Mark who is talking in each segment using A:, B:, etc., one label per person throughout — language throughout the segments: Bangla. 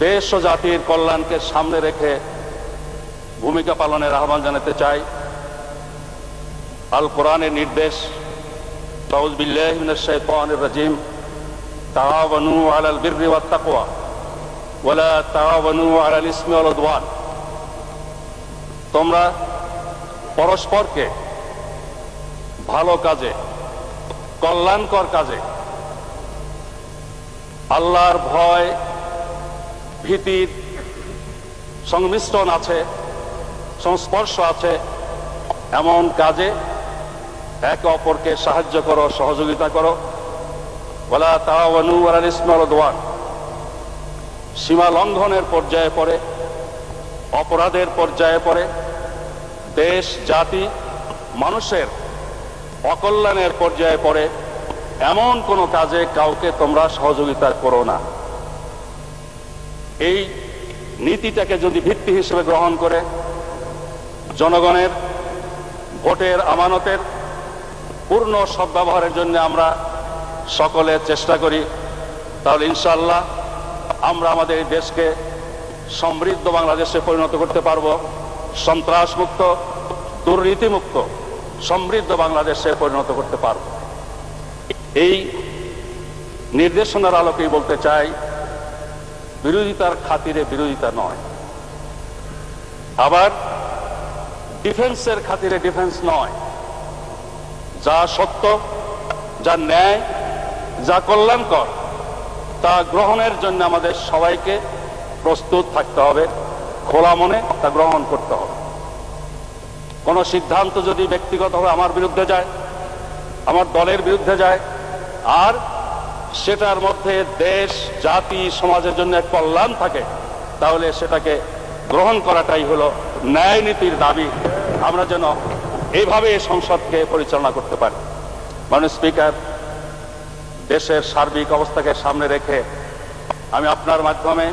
A: দেশ ও জাতির কল্যাণকে সামনে রেখে ভূমিকা পালনের আহ্বান জানাতে চাই। আল কোরআনের নির্দেশ, আউযু বিল্লাহি মিনাশ শাইতানির রাজিম, তাআওয়ানু আলাল বিররি ওয়াত তাকওয়া ওয়া লা তাআওয়ানু আলাল ইসমি ওয়াল উদওয়ান। তোমরা পরস্পরকে ভালো কাজে, কল্যাণকর কাজে, আল্লাহর ভয় ভীতির সংমিশ্রণ আছে, সংস্পর্শ আছে, এমন কাজে একে অপরকে সাহায্য করো, সহযোগিতা করো। ওয়ালা তাআওয়ানু আলাল ইসমি ওয়াল উদওয়ান। সীমা লঙ্ঘনের পর্যায়ে পড়ে, অপরাধের পর্যায়ে পড়ে, দেশ জাতি মানুষের অকল্যাণের পর্যায়ে পড়ে এমন কোনো কাজে কাউকে তোমরা সহযোগিতা করো না। এই নীতিটাকে যদি ভিত্তি হিসেবে গ্রহণ করে জনগণের ভোটের আমানতের পূর্ণ সদ্ব্যবহারের জন্য আমরা সকলে চেষ্টা করি, তাহলে ইনশাআল্লাহ আমরা আমাদের এই দেশকে সমৃদ্ধ বাংলাদেশে পরিণত করতে পারবো, সন্ত্রাসমুক্ত, দুর্নীতিমুক্ত সমৃদ্ধ বাংলাদেশে পরিণত করতে পারব। এই নির্দেশনার আলোকেই বলতে চাই, বিরোধিতার খাতিরে বিরোধিতা নয়, আবার ডিফেন্সের খাতিরে ডিফেন্স নয়। যা সত্য, যা ন্যায়, যা কল্যাণকর তা গ্রহণের জন্য আমাদের সবাইকে প্রস্তুত থাকতে হবে, খোলা মনে তা গ্রহণ করতে হবে। কোন সিদ্ধান্ত যদি ব্যক্তিগতভাবে আমার বিরুদ্ধে যায়, আমার দলের বিরুদ্ধে যায়, আর সেটার মধ্যে দেশ জাতি সমাজের জন্য এক কল্যাণ থাকে, তাহলে সেটাকে গ্রহণ করাটাই হলো ন্যায় নীতির দাবি। আমরা যেন এইভাবে এই সংসদকে পরিচালনা করতে পারি। মাননীয় স্পিকার, দেশের সার্বিক অবস্থাকে সামনে রেখে আমি আপনার মাধ্যমে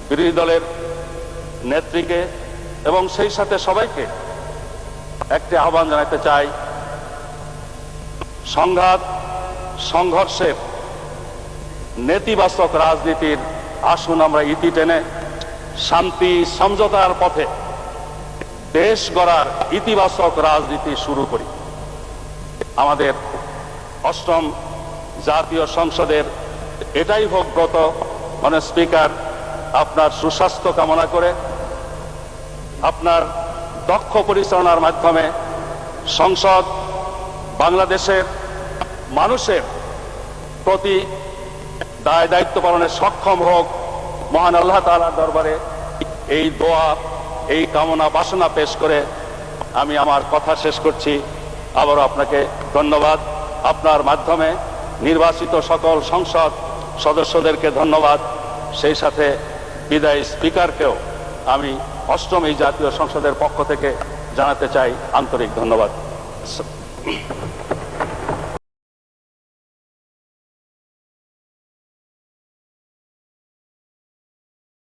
A: বিরোধী দলের নেত্রীকে এবং সেই সাথে সবাইকে একটি আহ্বান জানাতে চাই। সংঘাত সংঘর্ষের নেতিবাচক রাজনীতির আসুন আমরা ইতি টেনে শান্তি সমঝোতার পথে দেশ গড়ার ইতিবাচক রাজনীতি শুরু করি। আমাদের অষ্টম জাতীয় সংসদের এটাই হোক ব্রত। মাননীয় স্পিকার, আপনার সুস্বাস্থ্য কামনা করে আপনার দক্ষ পরিচালনার মাধ্যমে সংসদ বাংলাদেশের মানুষের প্রতি দায় দায়িত্ব পালনে সক্ষম হোক। মহান আল্লাহ তাআলার দরবারে এই দোয়া, এই কামনা বাসনা পেশ করে আমি আমার কথা শেষ করছি। আবারও আপনাকে ধন্যবাদ। আপনার মাধ্যমে নির্বাচিত সকল সংসদ সদস্যদেরকে ধন্যবাদ। সেই সাথে বিদায়ী স্পিকারকেও আমি অষ্টম এই জাতীয় সংসদের পক্ষ থেকে জানাতে চাই আন্তরিক ধন্যবাদ।